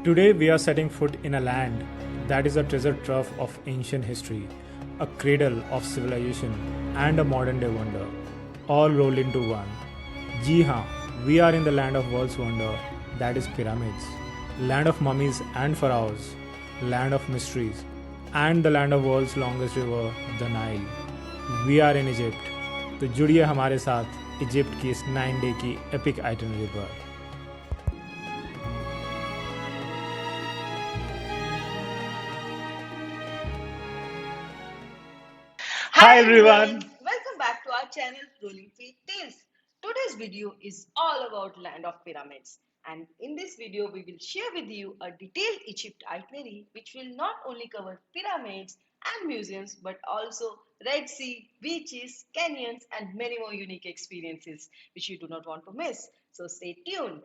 Today, we are setting foot in a land that is a treasure trove of ancient history, a cradle of civilization, and a modern day wonder, all rolled into one. Ji haan, we are in the land of world's wonder, that is pyramids, land of mummies and pharaohs, land of mysteries, and the land of world's longest river, the Nile. We are in Egypt. तो जुड़िए हमारे साथ Egypt की इस 9 day की epic itinerary पर. Hi everyone, welcome back to our channel Rolling Feet Tales. Today's video is all about land of pyramids, and in this video we will share with you a detailed Egypt itinerary which will not only cover pyramids and museums but also Red Sea, beaches, canyons and many more unique experiences which you do not want to miss. So stay tuned.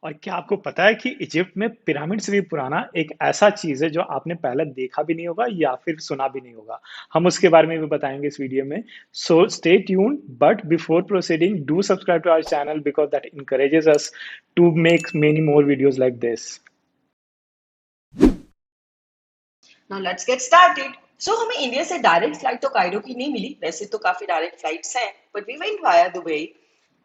और क्या आपको पता है कि Egypt में pyramid से भी पुराना एक ऐसा चीज है जो आपने पहले देखा भी नहीं होगा या फिर सुना भी नहीं होगा. हम उसके बारे में भी बताएंगे इस वीडियो में. So stay tuned, but before proceeding do subscribe to our channel because that encourages us to make many more videos like this. Now let's get started. So हमें इंडिया से डायरेक्ट फ्लाइट तो Cairo की नहीं मिली, वैसे तो काफी direct flights हैं, but we went via Dubai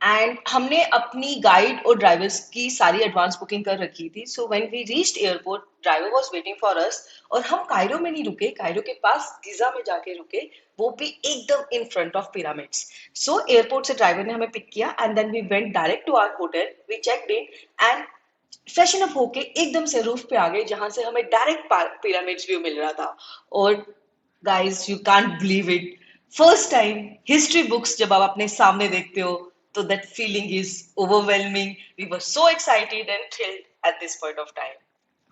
and हमने अपनी गाइड और ड्राइवर्स की सारी एडवांस बुकिंग कर रखी थी. So when we reached airport driver was waiting for us और हम कायरो में नहीं रुके, कायरो के पास गिजा में जाके रुके, वो भी एकदम in front of pyramids. So airport से ड्राइवर ने हमें पिक किया and then we went direct to our hotel. We checked in and freshen up होके एकदम से रूफ पे आ गए जहां से हमें डायरेक्ट पिरामिड्स व्यू मिल रहा था. और guys you can't believe it, first time history books जब आप अपने सामने देखते हो तो that feeling is overwhelming. We were so excited and thrilled at this point of time.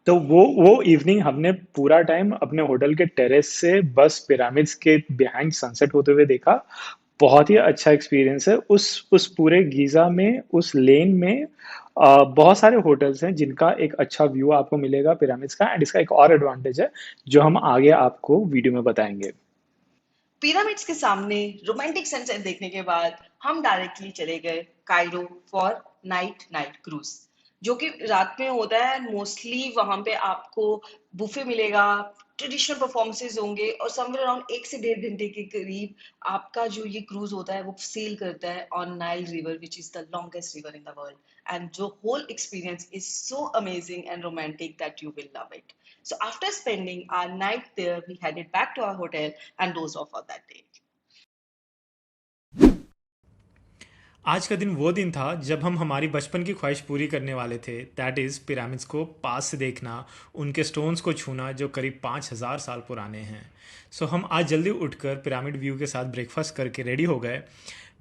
तो वो इवनिंग हमने पूरा टाइम अपने होटल के टेरेस से बस पिरामिड्स के बिहाइंड सनसेट होते हुए देखा. बहुत ही अच्छा एक्सपीरियंस है. उस पूरे गीजा में, उस लेन में बहुत सारे होटल्स हैं जिनका एक अच्छा व्यू आपको मिलेगा पिरामिड्स का. एंड इसका एक और एडवांटेज है जो हम आगे आपको वीडियो में बताएंगे. पिरामिड्स के सामने रोमांटिक सनसेट देखने के बाद हम डायरेक्टली चले गए कायरो फॉर नाइट क्रूज, जो कि रात में होता है. मोस्टली वहां पे आपको बुफे मिलेगा, ट्रेडिशनल परफॉर्मेंसेज होंगे और समवेयर अराउंड 1 से 1.5 घंटे के करीब आपका जो ये क्रूज होता है वो सेल करता है on Nile river which is the longest river in the world. And जो whole experience is so amazing and romantic that you will love it. So after spending our night there, we headed back to our hotel and dozed off for that day. आज का दिन वो दिन था जब हम हमारी बचपन की ख्वाहिश पूरी करने वाले थे, दैट इज़ पिरामिड्स को पास से देखना, उनके स्टोन्स को छूना जो करीब 5,000 साल पुराने हैं. सो हम आज जल्दी उठकर पिरामिड व्यू के साथ ब्रेकफास्ट करके रेडी हो गए.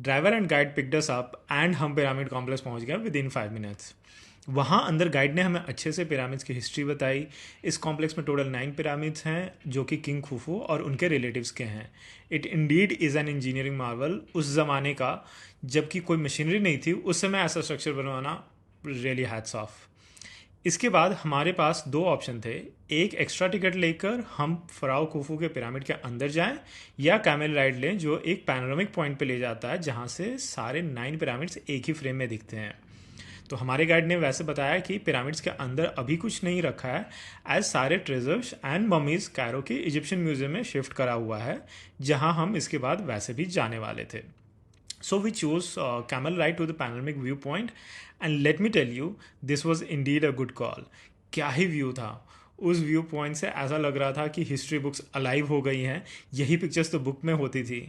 Driver and guide picked us up and हम पिरामिड कॉम्प्लेक्स पहुंच गए विद इन 5 मिनट्स. वहाँ अंदर गाइड ने हमें अच्छे से पिरामिड्स की हिस्ट्री बताई. इस कॉम्प्लेक्स में टोटल 9 पिरामिड्स हैं जो कि किंग खुफू और उनके रिलेटिव्स के हैं. It Indeed is an engineering Marvel. उस ज़माने का जबकि कोई मशीनरी नहीं थी, उस समय ऐसा स्ट्रक्चर बनवाना रियली हैट्स ऑफ. इसके बाद हमारे पास 2 ऑप्शन थे. एक एक्स्ट्रा टिकट लेकर हम फ़राओ खुफू के पिरामिड के अंदर जाएं या कैमल राइड लें जो एक पैनोरामिक पॉइंट पे ले जाता है जहाँ से सारे 9 पिरामिड्स एक ही फ्रेम में दिखते हैं. तो हमारे गाइड ने वैसे बताया कि पिरामिड्स के अंदर अभी कुछ नहीं रखा है, एज सारे ट्रेजर्स एंड ममीज कायरो के इजिप्शियन म्यूजियम में शिफ्ट करा हुआ है जहां हम इसके बाद वैसे भी जाने वाले थे. So we choose camel ride to the panoramic view point and let me tell you this was indeed a good call. क्या ही व्यू था. उस व्यू पॉइंट से ऐसा लग रहा था कि हिस्ट्री बुक्स अलाइव हो गई हैं. यही पिक्चर्स तो बुक में होती थी.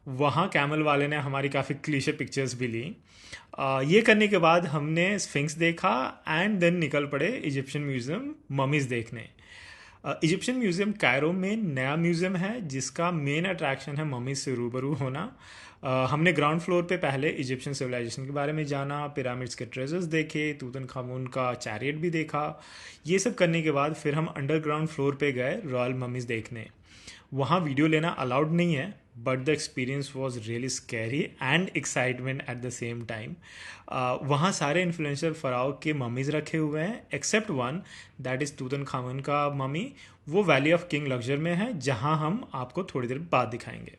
वहाँ कैमल वाले ने हमारी काफ़ी क्लीशे पिक्चर्स भी ली. ये करने के बाद हमने स्फिंक्स देखा एंड देन निकल पड़े इजिप्शियन म्यूज़ियम ममीज़ देखने. इजिप्शियन म्यूज़ियम कायरो में नया म्यूज़ियम है जिसका मेन अट्रैक्शन है ममीज़ से रूबरू होना. हमने ग्राउंड फ्लोर पे पहले इजिप्शियन सिविलाइजेशन के बारे में जाना, पिरामिड्स के ट्रेजर्स देखे, तूतनखामुन का चैरियट भी देखा. ये सब करने के बाद फिर हम अंडरग्राउंड फ्लोर पे गए रॉयल ममीज़ देखने. वहाँ वीडियो लेना अलाउड नहीं है, but the experience was really scary and excitement at the same time. वहाँ सारे इन्फ्लुएंशियल फ़राओ के ममीज़ रखे हुए हैं except one, that is Tutankhamun का ममी. वो वैली ऑफ किंग लग्जर में है जहाँ हम आपको थोड़ी देर बाद दिखाएंगे.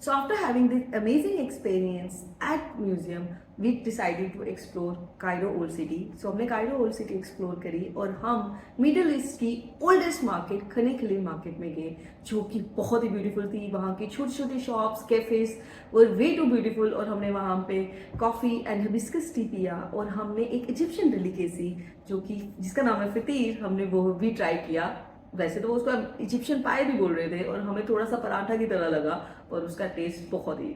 So after having this amazing experience at museum, we decided to explore Cairo Old City. So हमने Cairo Old City explore करी और हम मिडल ईस्ट की ओल्डेस्ट मार्केट खने खली मार्केट में गए, जो कि बहुत ही ब्यूटीफुल थी. वहाँ की छोटी छोटी shops, cafes were way too beautiful. और हमने वहाँ पे कॉफ़ी एंड हिबिस्कस टी पिया और हमने एक इजिप्शियन डेलिकेसी जो कि जिसका नाम है फितीर, हमने वो भी ट्राई किया. वैसे तो वो उसको इजिप्शियन पाए भी बोल रहे थे और हमें थोड़ा सा पराठा की तरह लगा, और उसका टेस्ट बहुत ही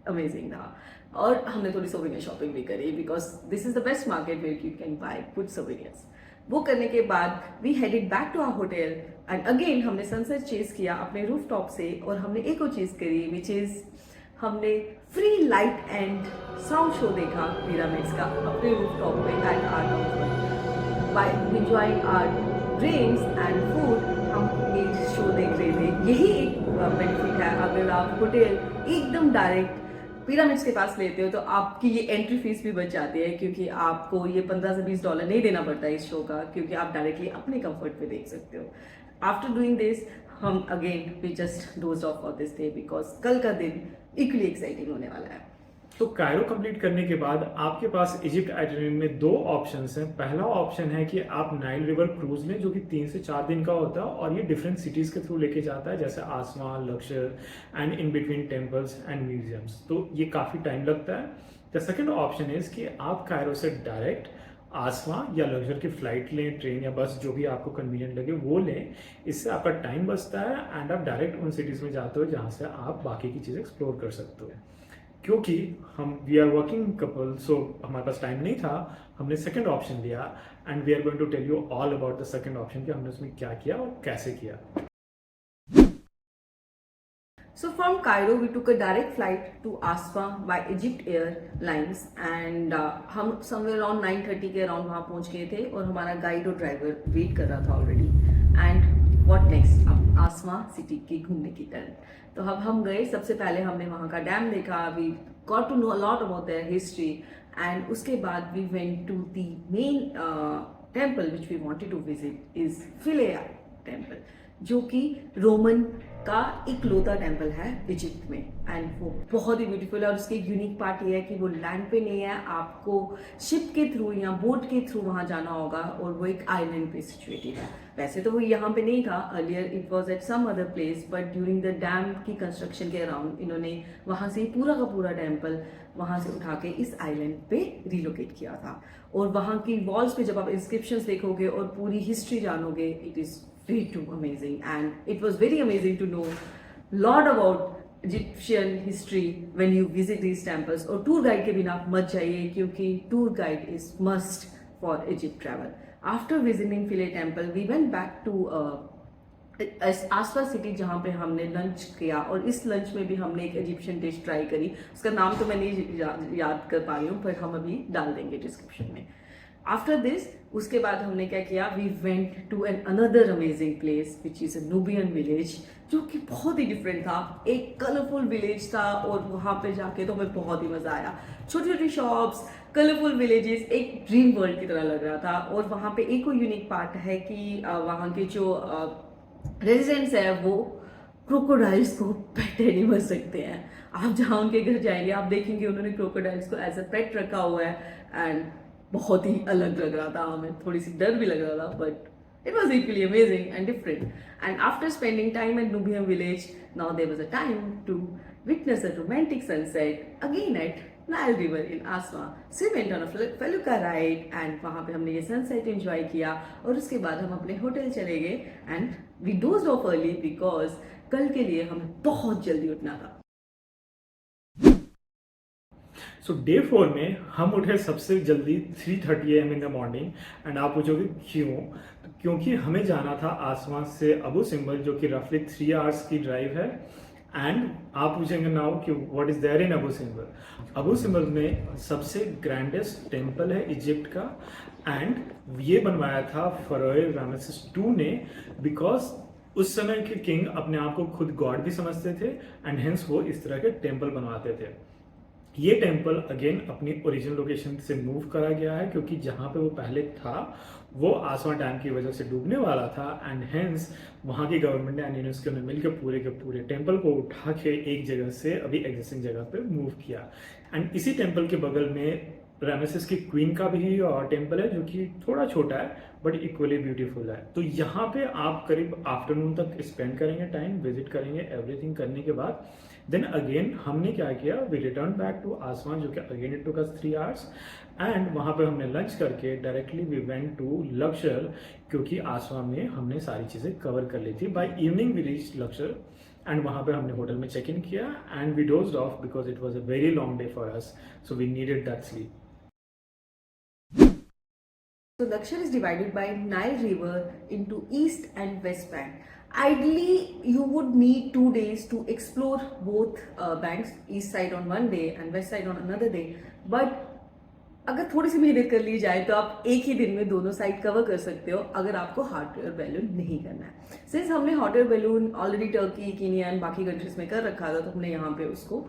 अमेजिंग था. और हमने थोड़ी सोवेनियर शॉपिंग भी करी, because this is the best market where you can buy good souvenirs. वो करने के बाद we headed back to our hotel and again हमने सनसेट चेज किया अपने रूफ टॉप से. और हमने एक और चीज़ करी विच इज़ हमने free light and sound show देखा पिरामिड्स का अपने रूफ टॉप पे at our comfort. By enjoying our drinks and food हम ये शो देख रहे थे. यही एक बेनिफिट है, अगर आप होटल एकदम डायरेक्ट पिरामिड्स के पास लेते हो तो आपकी ये एंट्री फीस भी बच जाती है, क्योंकि आपको ये $15 से $20 नहीं देना पड़ता है इस शो का, क्योंकि आप डायरेक्टली अपने कंफर्ट पे देख सकते हो. आफ्टर डूइंग दिस हम अगेन we just doze off for this day, because कल का दिन इक्वली एक्साइटिंग होने वाला है. तो कायरो कंप्लीट करने के बाद आपके पास इजिप्ट आइटनरी में 2 ऑप्शंस हैं. पहला ऑप्शन है कि आप नाइल रिवर क्रूज लें, जो कि 3 से 4 दिन का होता है और ये डिफरेंट सिटीज़ के थ्रू लेके जाता है, जैसे Aswan, Luxor and in between temples and museums. तो ये काफ़ी टाइम लगता है. द सेकेंड ऑप्शन इज़ कि आप कायरो से डायरेक्ट आसमा या लक्जर की फ़्लाइट लें, ट्रेन या बस, जो भी आपको कन्वीनियंट लगे वो लें. इससे आपका टाइम बचता है एंड आप डायरेक्ट उन सिटीज़ में जाते हो जहाँ से आप बाकी की चीज़ें एक्सप्लोर कर सकते हो. क्योंकि हम we are working couple, so हमारे पास टाइम नहीं था, हमने सेकंड ऑप्शन लिया and we are going to tell you all about the second option कि हमने उसमें क्या किया और कैसे किया. So from Cairo, we took a direct flight to Aswa by Egypt Airlines and हम somewhere around 9:30 के अराउंड वहाँ पहुँच गए थे और हमारा गाइड और ड्राइवर वेट कर रहा था ऑलरेडी. एंड व्हाट नेक्स्ट, अब आसमा सिटी की घूमने की टर्न. तो अब हम गए, सबसे पहले हमने वहाँ का डैम देखा, we got to know a lot about their history. And उसके बाद we went to the main temple which we wanted to visit is Philae temple, जो कि रोमन का इकलौता टेम्पल है इजिप्ट में. एंड वो बहुत ही ब्यूटीफुल है और उसकी एक यूनिक पार्ट ये है कि वो लैंड पे नहीं है, आपको शिप के थ्रू या बोट के थ्रू वहाँ जाना होगा और वो एक आइलैंड पे सिचुएटेड है. वैसे तो वो यहाँ पे नहीं था, earlier it was at some other place, but during the dam की कंस्ट्रक्शन के अराउंड इन्होंने वहाँ से पूरा का पूरा टेम्पल वहाँ से उठा के इस आइलैंड पे रिलोकेट किया था. और वहाँ की वॉल्स पे जब आप इंस्क्रिप्शंस देखोगे और पूरी हिस्ट्री जानोगे, it is way too amazing. And it was very amazing to know lot about Egyptian history when you visit these temples. और टूर गाइड के बिना मत जाइए, क्योंकि tour guide is must for Egypt travel. After visiting Philae temple, we went back to आसपास city, जहाँ पे हमने लंच किया. और इस लंच में भी हमने एक इजिप्शियन डिश ट्राई करी, उसका नाम तो मैं नहीं याद कर पा रही हूँ, पर हम अभी डाल देंगे डिस्क्रिप्शन में. आफ्टर दिस उसके बाद हमने क्या किया, we went to an another amazing place which is a Nubian village, जो कि बहुत ही डिफरेंट था. एक कलरफुल विलेज था और वहाँ पे जाके तो हमें बहुत ही मज़ा आया. छोटी छोटी शॉप्स, कलरफुल विलेजेस, एक ड्रीम वर्ल्ड की तरह लग रहा था. और वहाँ पे एक और यूनिक पार्ट है कि वहाँ के जो रेजिडेंट्स है वो क्रोकोडाइल्स को पेट एनिमल सकते हैं. आप जहाँ उनके घर जाएंगे आप देखेंगे उन्होंने क्रोकोडाइल्स को एज अ पेट रखा हुआ है. एंड बहुत ही अलग लग रहा था, हमें थोड़ी सी डर भी लग रहा था, but it was equally amazing and different. And after spending time at Nubian village, now there was a time to witness a romantic sunset again at Nile river in Aswan. So we went on a felucca ride and वहाँ पे हमने ये sunset enjoy किया. और उसके बाद हम अपने होटल चले गए and we dozed off early, because कल के लिए हमें बहुत जल्दी उठना था. सो डे 4 में हम उठे सबसे जल्दी 3:30 AM in the morning. And आप पूछोगे क्यों? क्योंकि हमें जाना था आसमा से अबू सिम्बल, जो कि रफली 3 आवर्स की ड्राइव है. एंड आप पूछेंगे नाउ कि what is there in Abu Simbel. Abu Simbel में सबसे ग्रैंडेस्ट टेम्पल है इजिप्ट का. एंड ये बनवाया था फरोए रामेसेस II ने, बिकॉज उस समय के किंग अपने आप को खुद गॉड भी समझते थे एंड हेंस वो इस तरह के टेम्पल बनवाते थे. ये टेम्पल अगेन अपनी ओरिजिनल लोकेशन से मूव करा गया है, क्योंकि जहाँ पे वो पहले था वो आसवां डैम की वजह से डूबने वाला था, एंड हेंस वहाँ की गवर्नमेंट एंड यूनेस्को ने मिलकर पूरे के पूरे टेम्पल को उठा के एक जगह से अभी एग्जिस्टिंग जगह पे मूव किया। एंड इसी टेम्पल के बगल में रामेसिस की क्वीन का भी टेम्पल है, जो कि थोड़ा छोटा है बट इक्वली ब्यूटीफुल है। तो यहाँ पे आप करीब आफ्टरनून तक स्पेंड करेंगे टाइम, विजिट करेंगे, एवरीथिंग करने के बाद देन अगेन हमने क्या किया, वी रिटर्न बैक टू आसवां, जो कि again it took us 3 hours, and वहाँ पे हमने लंच करके डायरेक्टली वी वेंट टू लक्शर, क्योंकि आसवां में हमने सारी चीज़ें कवर कर ली थी। By evening we reach Luxor, and वहाँ पे हमने होटल में चेक इन किया and we dozed off because it was a very long day for us, so we needed that sleep. So Lakshar is divided by Nile River into East and West Bank. Ideally, you would need 2 days to explore both banks, east side on one day and west side on another day. But अगर थोड़ी सी मेहनत कर ली जाए तो आप एक ही दिन में दोनों साइड कवर कर सकते हो, अगर आपको हॉट एयर बैलून नहीं करना है। सिंस हमने hot air balloon already Turkey, Kenya and बाकी कंट्रीज में कर रखा था, तो हमने यहाँ पे उसको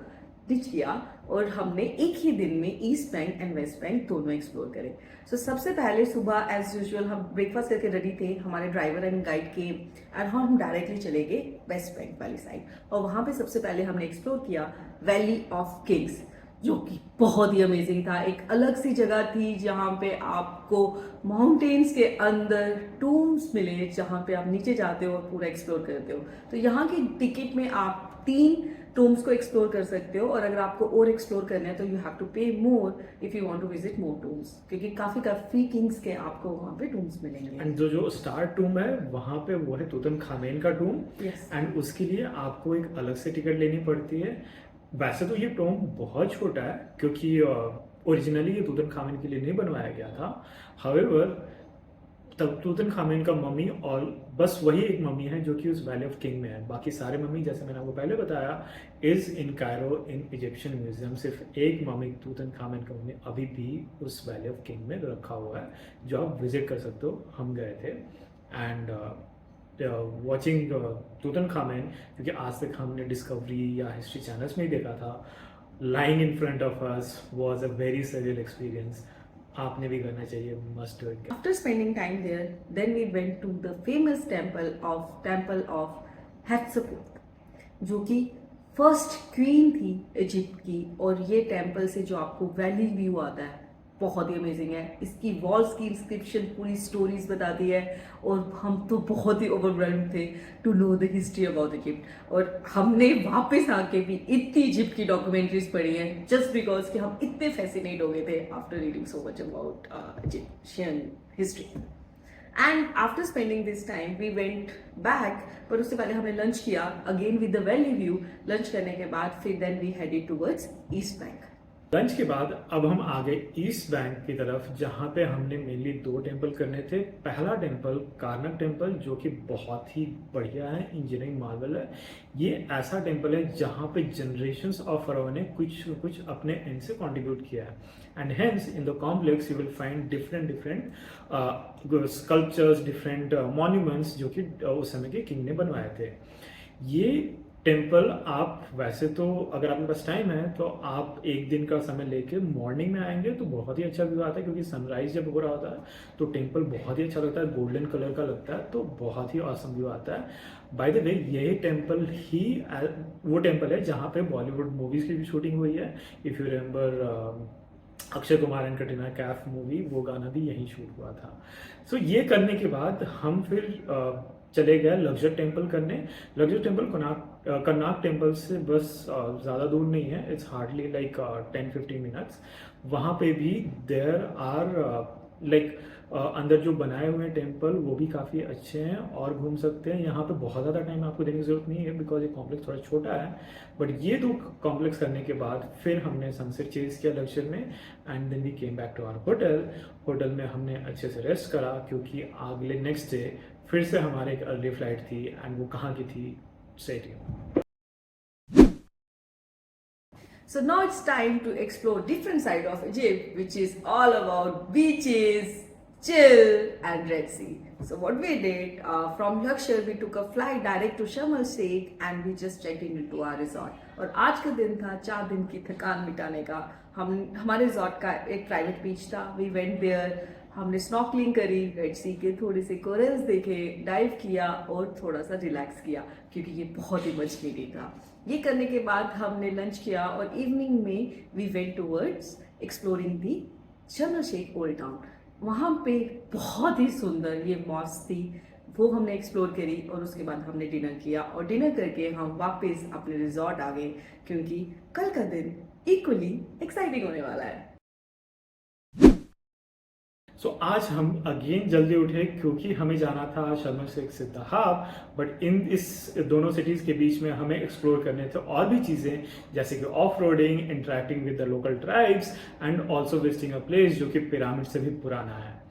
डिच किया और हमने एक ही दिन में east bank and West Bank दोनों एक्सप्लोर करे। सो सबसे पहले सुबह एज यूजुअल हम ब्रेकफास्ट करके रेडी थे, हमारे ड्राइवर एंड गाइड के, एंड हम डायरेक्टली चले गए वेस्ट बैंक वाली साइड। और वहाँ पे सबसे पहले हमने एक्सप्लोर किया वैली ऑफ किंग्स, जो कि बहुत ही अमेजिंग था। एक अलग सी जगह थी जहाँ पे आपको माउंटेन्स के अंदर टूम्स मिले, जहाँ पे आप नीचे जाते हो और पूरा एक्सप्लोर करते हो। तो यहाँ की टिकट में आप 3 टूम्स को एक्सप्लोर कर सकते हो, और अगर आपको और एक्सप्लोर करना है तो you have to pay more if you want to visit more tombs, क्योंकि काफी काफी किंग्स के आपको वहाँ पे टूम्स मिलेंगे। एंड जो स्टार टूम है वहाँ पे वो है तूतनखामेन का टूम, एंड उसके लिए आपको एक अलग से टिकट लेनी पड़ती है। वैसे तो ये टोम बहुत छोटा है, क्योंकि ओरिजिनली ये तूतनखामेन के लिए नहीं बनवाया गया था। हाउएवर तब तूतनखामेन का मम्मी और बस वही एक मम्मी है जो कि उस वैली ऑफ किंग में है। बाकी सारे मम्मी, जैसे मैंने आपको पहले बताया, is in Cairo in Egyptian museum. सिर्फ एक मम्मी तूतनखामेन का मम्मी अभी भी उस वैली ऑफ किंग में रखा हुआ है, जो आप विजिट कर सकते हो। हम गए थे एंड वॉचिंग तूतनखामेन, क्योंकि आज तक हमने डिस्कवरी या हिस्ट्री चैनल्स में ही देखा था, lying in front of us was a very surreal experience. आपने भी करना चाहिए, must do it. After spending time there, then we went to the famous temple of Hatshepsut, जो कि फर्स्ट क्वीन थी इजिप्ट की। और ये टेम्पल से जो आपको वैली व्यू आता है बहुत ही अमेजिंग है। इसकी वॉल्स की इंस्क्रिप्शन पूरी स्टोरीज बताती है, और हम तो बहुत ही ओवरवेल्म्ड थे to know the history about Egypt. और हमने वापस आके भी इतनी इजिप्ट की डॉक्यूमेंट्रीज पढ़ी हैं, जस्ट बिकॉज कि हम इतने फैसिनेट हो गए थे after reading so much about Egyptian history. And after spending this time we went back, पर उससे पहले हमने लंच किया again with the valley view. Lunch करने के बाद फिर then we headed towards East Bank. Lunch के बाद अब हम आ गए ईस्ट बैंक की तरफ, जहाँ पे हमने मेनली 2 टेम्पल करने थे। पहला टेम्पल कार्नक टेम्पल, जो कि बहुत ही बढ़िया है, इंजीनियरिंग मार्वल है। ये ऐसा टेम्पल है जहाँ पे जनरेशन्स ऑफ फराओ ने कुछ अपने एंड से कंट्रीब्यूट किया है, and hence in the complex you will find different sculptures, different monuments, जो कि उस समय के किंग ने बनवाए थे। ये टेम्पल आप वैसे तो अगर आपके पास टाइम है तो आप एक दिन का समय लेके मॉर्निंग में आएंगे तो बहुत ही अच्छा व्यू आता है, क्योंकि सनराइज जब हो रहा होता है तो टेम्पल बहुत ही अच्छा लगता है, गोल्डन कलर का लगता है, तो बहुत ही ऑसम व्यू आता है। बाय द वे यही टेम्पल ही वो टेम्पल है जहाँ पे बॉलीवुड मूवीज़ की भी शूटिंग हुई है। If you remember Akshay Kumar and Katrina Kaif movie, वो गाना भी यहीं शूट हुआ था। सो ये करने के बाद हम फिर चले गए लक्जर टेम्पल करने। लक्जर टेम्पल कर्नाक टेम्पल से बस ज़्यादा दूर नहीं है, इट्स हार्डली लाइक 10-15 मिनट्स। वहाँ पे भी देयर आर लाइक अंदर जो बनाए हुए हैं टेम्पल वो भी काफ़ी अच्छे हैं और घूम सकते हैं। यहाँ पे बहुत ज़्यादा टाइम आपको देने की ज़रूरत नहीं है, बिकॉज ये कॉम्प्लेक्स थोड़ा छोटा है। बट ये 2 कॉम्प्लेक्स करने के बाद फिर हमने सनसेट चेज किया लक्जर में, and then we came back to our hotel. Hotel में हमने अच्छे से रेस्ट करा, क्योंकि अगले नेक्स्ट डे फिर से हमारे एक अर्ली फ्लाइट थी, एंड वो कहाँ की थी, stay tuned. So now it's time to explore different side of Egypt, which is all about beaches, chill and Red Sea. So what we did, from Lakshar we took a flight direct to Sharm el Sheikh and we just checked into our resort. और आज का दिन था 4 दिन की थकान मिटाने का। हमारे रिजॉर्ट का एक प्राइवेट बीच था, वी वेंट देयर, हमने स्नॉर्कलिंग करी, रेड सी के थोड़े से कोरल्स देखे, डाइव किया और थोड़ा सा रिलैक्स किया क्योंकि ये बहुत ही मच नीडी था। ये करने के बाद हमने लंच किया और इवनिंग में वी वेंट टूवर्ड्स एक्सप्लोरिंग दी शर्म शेख ओल्ड टाउन। वहाँ पे बहुत ही सुंदर ये मॉस्क थी, वो हमने एक्सप्लोर करी और उसके बाद हमने डिनर किया और डिनर करके हम वापस अपने रिजॉर्ट आ गए क्योंकि कल का दिन इक्वली एक्साइटिंग होने वाला है। सो आज हम अगेन जल्दी उठे क्योंकि हमें जाना था शर्म शेख से दहाब, बट इस दोनों सिटीज़ के बीच में हमें एक्सप्लोर करने थे और भी चीज़ें जैसे कि off roading, interacting with the local tribes and also visiting a place जो कि पिरामिड से भी पुराना है।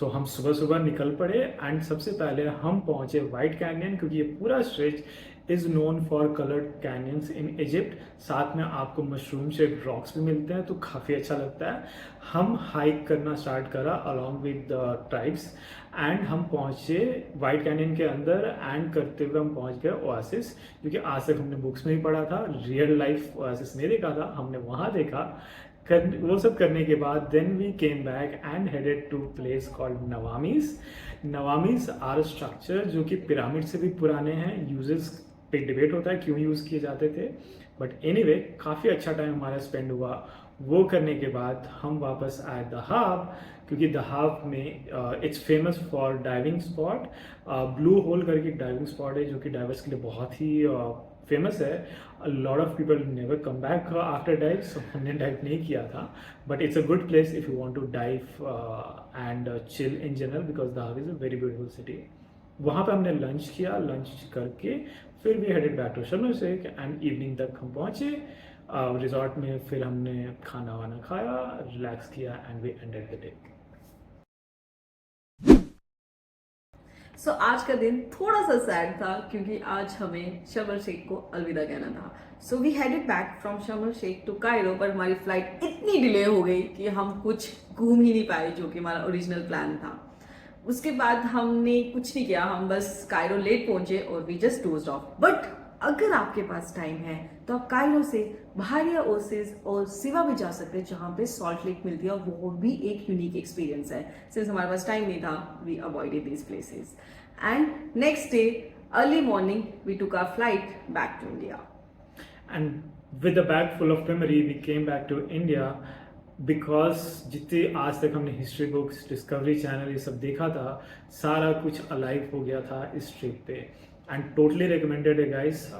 सो हम सुबह सुबह निकल पड़े एंड सबसे पहले हम पहुंचे वाइट कैनियन क्योंकि ये पूरा stretch is known for coloured canyons in Egypt. साथ में आपको मशरूम शेप्ड रॉक्स भी मिलते हैं तो काफ़ी अच्छा लगता है। हम हाइक करना स्टार्ट करा along with the tribes and हम पहुंचे वाइट कैनियन के अंदर एंड करते हुए हम पहुंच गए ओएसिस, क्योंकि आज तक हमने बुक्स में ही पढ़ा था, रियल लाइफ ओएसिस नहीं देखा था, हमने वहाँ देखा। वो सब करने के बाद then we came back and headed to place called Nawamis. Nawamis are structure जो कि पिरामिड से भी पुराने हैं। यूजेस पे डिबेट होता है क्यों यूज़ किए जाते थे, बट एनीवे काफ़ी अच्छा टाइम हमारा स्पेंड हुआ। वो करने के बाद हम वापस आए दहाब क्योंकि दहाब में it's famous for diving spot. Blue Hole करके डाइविंग स्पॉट है जो कि डाइवर्स के लिए बहुत ही फेमस है। A lot of people never come back after dive, so हमने डाइव नहीं किया था, but it's a good place if you want to dive and chill in general because Dahab is a very beautiful city. वहाँ पे हमने lunch किया, lunch करके फिर भी हेडेड बैक टू शर्म शेख एंड इवनिंग तक हम पहुँचे रिजॉर्ट में। फिर हमने खाना वाना खाया, रिलैक्स किया and we ended the day. So आज का दिन थोड़ा सा सैड था क्योंकि आज हमें शर्म शेख को अलविदा कहना था। So we headed back from Sharm Sheikh to Cairo, पर हमारी फ्लाइट इतनी डिले हो गई कि हम कुछ घूम ही नहीं पाए जो कि हमारा ओरिजिनल प्लान था। उसके बाद हमने कुछ नहीं किया, हम बस कायरो लेट पहुंचे और we just dozed off. But अगर आपके पास टाइम है तो आप कायरो से बहारिया ओसिस और सिवा भी जा सकते हैं जहाँ पे सॉल्ट लेक मिलती है और वो भी एक यूनिक एक्सपीरियंस है। सिंस हमारे पास टाइम नहीं था we avoided these places and next day early morning we took our flight back to India and with a bag full of memory we came back to India because जितनी आज तक हमने history books, discovery channel ये सब देखा था, सारा कुछ अलाइव हो गया था इस ट्रिप पे एंड टोटली रिकमेंडेड है guys.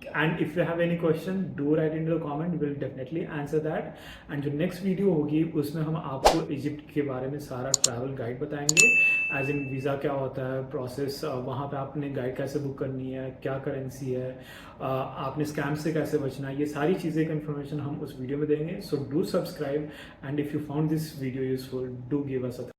And if you have any question do right in the comment, will definitely answer that. And जो नेक्स्ट वीडियो होगी उसमें हम आपको इजिप्ट के बारे में सारा ट्रैवल गाइड बताएंगे, एज इन वीज़ा क्या होता है, प्रोसेस, वहाँ पे आपने गाइड कैसे बुक करनी है, क्या करेंसी है, आपने स्कैम से कैसे बचना है, ये सारी चीज़ें का इन्फॉर्मेशन हम उस वीडियो में देंगे। So do subscribe and if you found this video useful do give us a